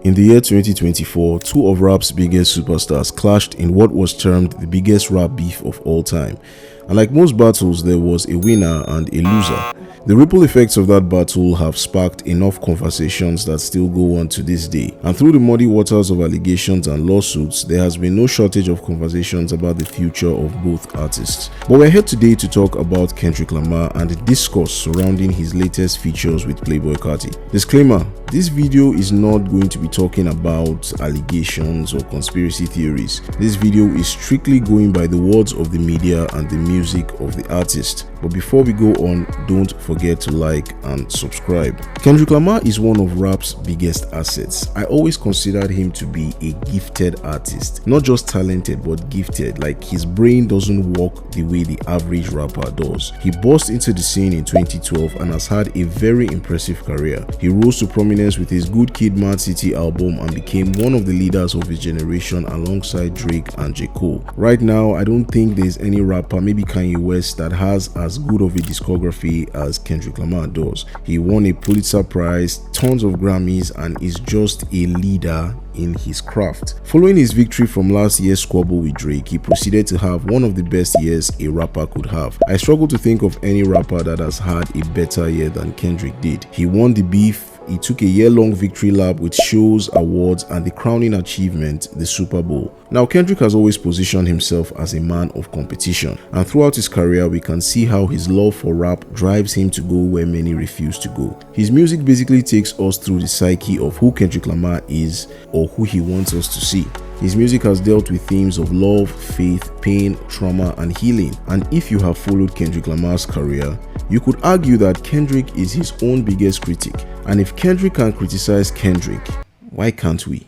In the year 2024, two of rap's biggest superstars clashed in what was termed the biggest rap beef of all time. And like most battles, there was a winner and a loser. The ripple effects of that battle have sparked enough conversations that still go on to this day. And through the muddy waters of allegations and lawsuits, there has been no shortage of conversations about the future of both artists. But we're here today to talk about Kendrick Lamar and the discourse surrounding his latest features with Playboi Carti. Disclaimer: this video is not going to be talking about allegations or conspiracy theories. This video is strictly going by the words of the media and the music of the artist. But before we go on, don't forget to like and subscribe. Kendrick Lamar is one of rap's biggest assets. I always considered him to be a gifted artist. Not just talented, but gifted. Like, his brain doesn't work the way the average rapper does. He burst into the scene in 2012 and has had a very impressive career. He rose to prominence with his Good Kid, M.A.A.d City album and became one of the leaders of his generation alongside Drake and J. Cole. Right now, I don't think there's any rapper, maybe Kanye West, that has as good of a discography as Kendrick Lamar does. He won a Pulitzer Prize, tons of Grammys, and is just a leader in his craft. Following his victory from last year's squabble with Drake, he proceeded to have one of the best years a rapper could have. I struggle to think of any rapper that has had a better year than Kendrick did. He won the beef. He took a year-long victory lap with shows, awards, and the crowning achievement, the Super Bowl. Now, Kendrick has always positioned himself as a man of competition, and throughout his career, we can see how his love for rap drives him to go where many refuse to go. His music basically takes us through the psyche of who Kendrick Lamar is or who he wants us to see. His music has dealt with themes of love, faith, pain, trauma, and healing. And if you have followed Kendrick Lamar's career, you could argue that Kendrick is his own biggest critic. And if Kendrick can criticize Kendrick, why can't we?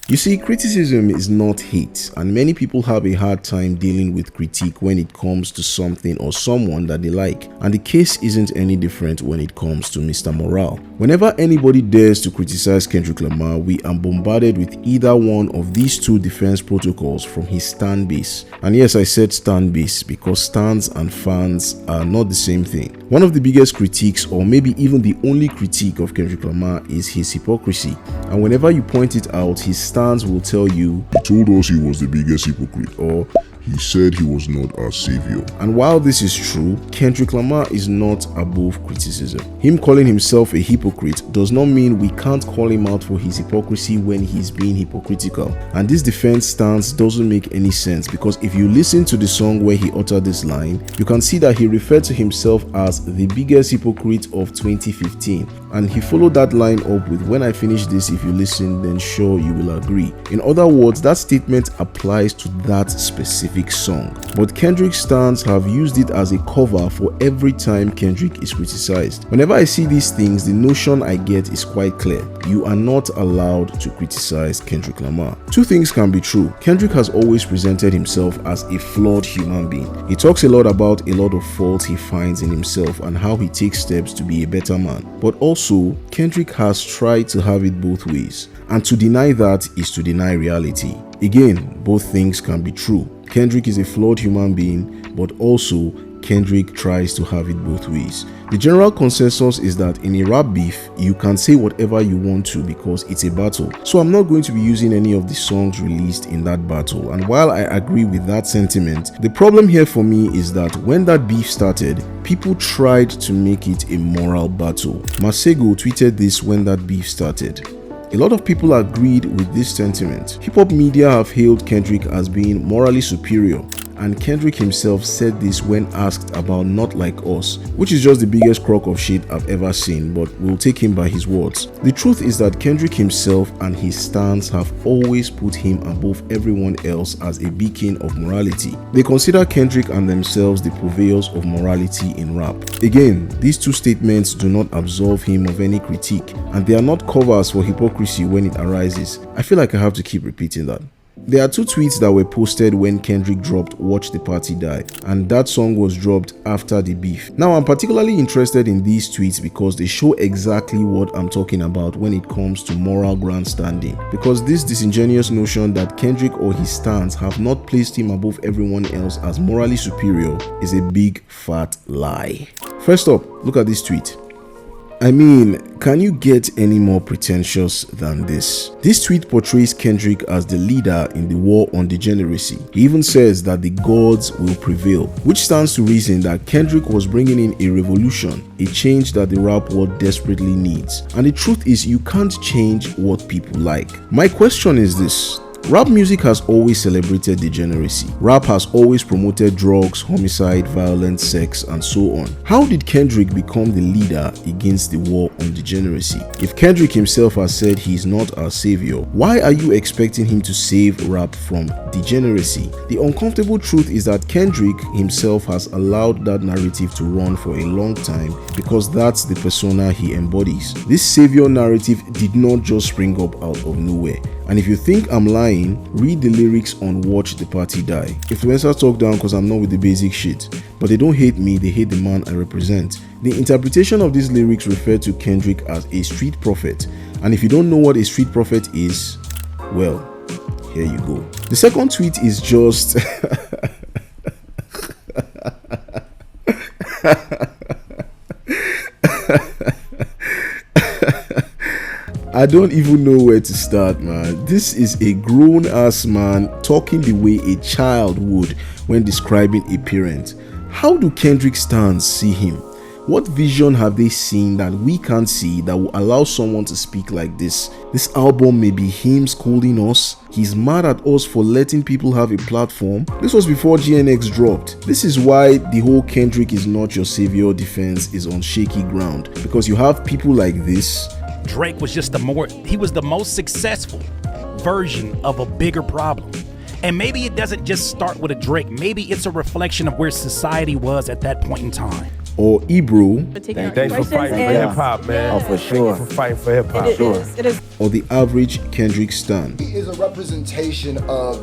You see, criticism is not hate, and many people have a hard time dealing with critique when it comes to something or someone that they like, and the case isn't any different when it comes to Mr. Morale. Whenever anybody dares to criticize Kendrick Lamar, we are bombarded with either one of these two defense protocols from his stan base. And yes, I said stan base because stans and fans are not the same thing. One of the biggest critiques, or maybe even the only critique of Kendrick Lamar, is his hypocrisy. And whenever you point it out, his stans will tell you, "He told us he was the biggest hypocrite," or "he said he was not our savior." And while this is true, Kendrick Lamar is not above criticism. Him calling himself a hypocrite does not mean we can't call him out for his hypocrisy when he's being hypocritical. And this defense stance doesn't make any sense, because if you listen to the song where he uttered this line, you can see that he referred to himself as the biggest hypocrite of 2015. And he followed that line up with, "When I finish this, if you listen, then sure you will agree." In other words, that statement applies to that specific song. But Kendrick's stans have used it as a cover for every time Kendrick is criticized. Whenever I see these things, the notion I get is quite clear. You are not allowed to criticize Kendrick Lamar. Two things can be true. Kendrick has always presented himself as a flawed human being. He talks a lot about a lot of faults he finds in himself and how he takes steps to be a better man. But also, Kendrick has tried to have it both ways. And to deny that is to deny reality. Again, both things can be true. Kendrick is a flawed human being, but also Kendrick tries to have it both ways. The general consensus is that in a rap beef, you can say whatever you want to because it's a battle. So I'm not going to be using any of the songs released in that battle. And while I agree with that sentiment, the problem here for me is that when that beef started, people tried to make it a moral battle. Masego tweeted this when that beef started. A lot of people agreed with this sentiment. Hip-hop media have hailed Kendrick as being morally superior, and Kendrick himself said this when asked about Not Like Us, which is just the biggest crock of shit I've ever seen, but we'll take him by his words. The truth is that Kendrick himself and his stans have always put him above everyone else as a beacon of morality. They consider Kendrick and themselves the purveyors of morality in rap. Again, these two statements do not absolve him of any critique, and they are not covers for hypocrisy when it arises. I feel like I have to keep repeating that. There are two tweets that were posted when Kendrick dropped Watch the Party Die, and that song was dropped after the beef. Now, I'm particularly interested in these tweets because they show exactly what I'm talking about when it comes to moral grandstanding, because this disingenuous notion that Kendrick or his stans have not placed him above everyone else as morally superior is a big fat lie. First up, look at this tweet. I mean, can you get any more pretentious than this? This tweet portrays Kendrick as the leader in the war on degeneracy. He even says that the gods will prevail, which stands to reason that Kendrick was bringing in a revolution, a change that the rap world desperately needs. And the truth is, you can't change what people like. My question is this. Rap music has always celebrated degeneracy. Rap has always promoted drugs, homicide, violence, sex, and so on. How did Kendrick become the leader against the war on degeneracy? If Kendrick himself has said he is not our savior, why are you expecting him to save rap from degeneracy? The uncomfortable truth is that Kendrick himself has allowed that narrative to run for a long time because that's the persona he embodies. This savior narrative did not just spring up out of nowhere. And if you think I'm lying, read the lyrics on Watch the Party Die. Influencers talk down because I'm not with the basic shit. But they don't hate me, they hate the man I represent. The interpretation of these lyrics refer to Kendrick as a street prophet. And if you don't know what a street prophet is, well, here you go. The second tweet is just... I don't even know where to start, man. This is a grown-ass man talking the way a child would when describing a parent. How do Kendrick stans see him? What vision have they seen that we can't see that will allow someone to speak like this? This album may be him scolding us. He's mad at us for letting people have a platform. This was before GNX dropped. This is why the whole Kendrick is not your savior defense is on shaky ground. Because you have people like this. Drake was just he was the most successful version of a bigger problem. And maybe it doesn't just start with a Drake. Maybe it's a reflection of where society was at that point in time. Or Ebro. Thanks for fighting for hip hop, man. Oh, for sure. For fighting for hip hop. It is. Or the average Kendrick stan. He is a representation of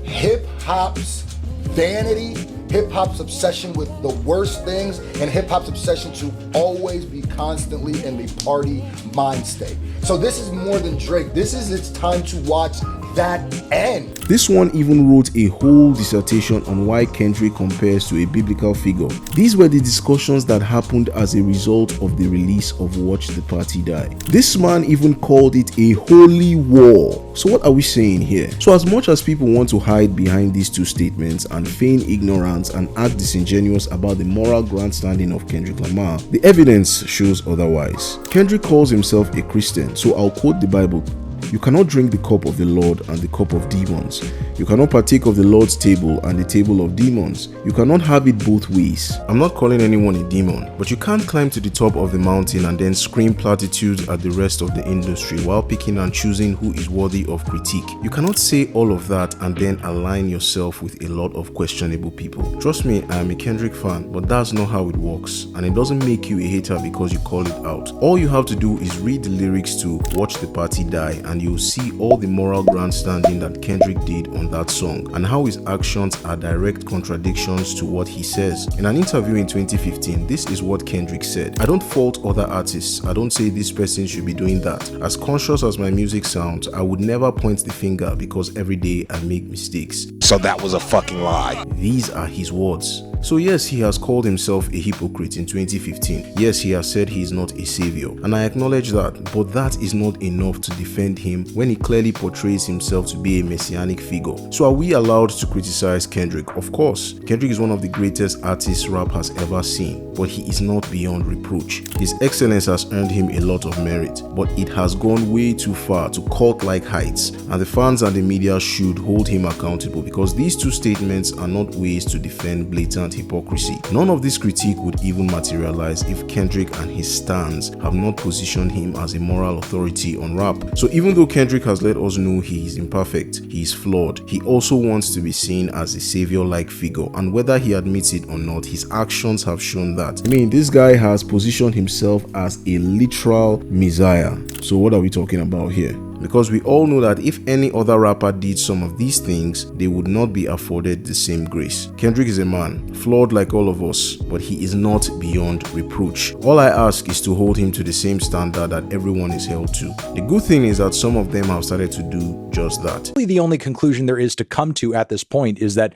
hip hop's vanity, hip hop's obsession with the worst things, and hip hop's obsession to always be constantly in the party mind state. So this is more than Drake. This is its time to watch that end. This one even wrote a whole dissertation on why Kendrick compares to a biblical figure. These were the discussions that happened as a result of the release of Watch the Party Die. This man even called it a holy war. So what are we saying here? So as much as people want to hide behind these two statements and feign ignorance and act disingenuous about the moral grandstanding of Kendrick Lamar, the evidence shows otherwise. Kendrick calls himself a Christian, so I'll quote the Bible. You cannot drink the cup of the Lord and the cup of demons. You cannot partake of the Lord's table and the table of demons. You cannot have it both ways. I'm not calling anyone a demon, but you can't climb to the top of the mountain and then scream platitudes at the rest of the industry while picking and choosing who is worthy of critique. You cannot say all of that and then align yourself with a lot of questionable people. Trust me, I am a Kendrick fan, but that's not how it works, and it doesn't make you a hater because you call it out. All you have to do is read the lyrics to Watch the Party Die and you'll see all the moral grandstanding that Kendrick did on that song and how his actions are direct contradictions to what he says. In an interview in 2015, this is what Kendrick said. I don't fault other artists. I don't say this person should be doing that. As conscious as my music sounds, I would never point the finger because every day I make mistakes. So that was a fucking lie. These are his words. So yes, he has called himself a hypocrite in 2015. Yes, he has said he is not a savior, and I acknowledge that, but that is not enough to defend him when he clearly portrays himself to be a messianic figure. So are we allowed to criticize Kendrick? Of course. Kendrick is one of the greatest artists rap has ever seen, but he is not beyond reproach. His excellence has earned him a lot of merit, but it has gone way too far to cult-like heights, and the fans and the media should hold him accountable because these two statements are not ways to defend blatant hypocrisy. None of this critique would even materialize if Kendrick and his stans have not positioned him as a moral authority on rap. So even though Kendrick has let us know he is imperfect, he is flawed, he also wants to be seen as a savior-like figure, and whether he admits it or not, his actions have shown that. I mean, this guy has positioned himself as a literal messiah. So what are we talking about here? because we all know that if any other rapper did some of these things, they would not be afforded the same grace. Kendrick is a man, flawed like all of us, but he is not beyond reproach. All I ask is to hold him to the same standard that everyone is held to. The good thing is that some of them have started to do just that. The only conclusion there is to come to at this point is that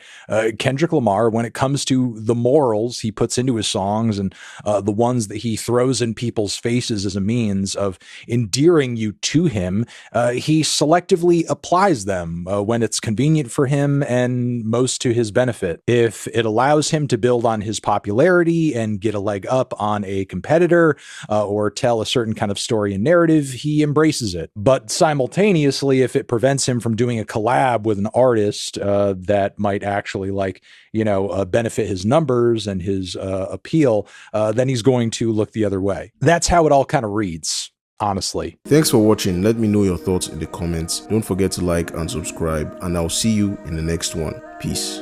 Kendrick Lamar, when it comes to the morals he puts into his songs and the ones that he throws in people's faces as a means of endearing you to him, he selectively applies them when it's convenient for him and most to his benefit. If it allows him to build on his popularity and get a leg up on a competitor or tell a certain kind of story and narrative, he embraces it. But simultaneously, if it prevents him from doing a collab with an artist that might actually benefit his numbers and his appeal, then he's going to look the other way. That's how it all kind of reads, honestly. Thanks for watching. Let me know your thoughts in the comments. Don't forget to like and subscribe, and I'll see you in the next one. Peace.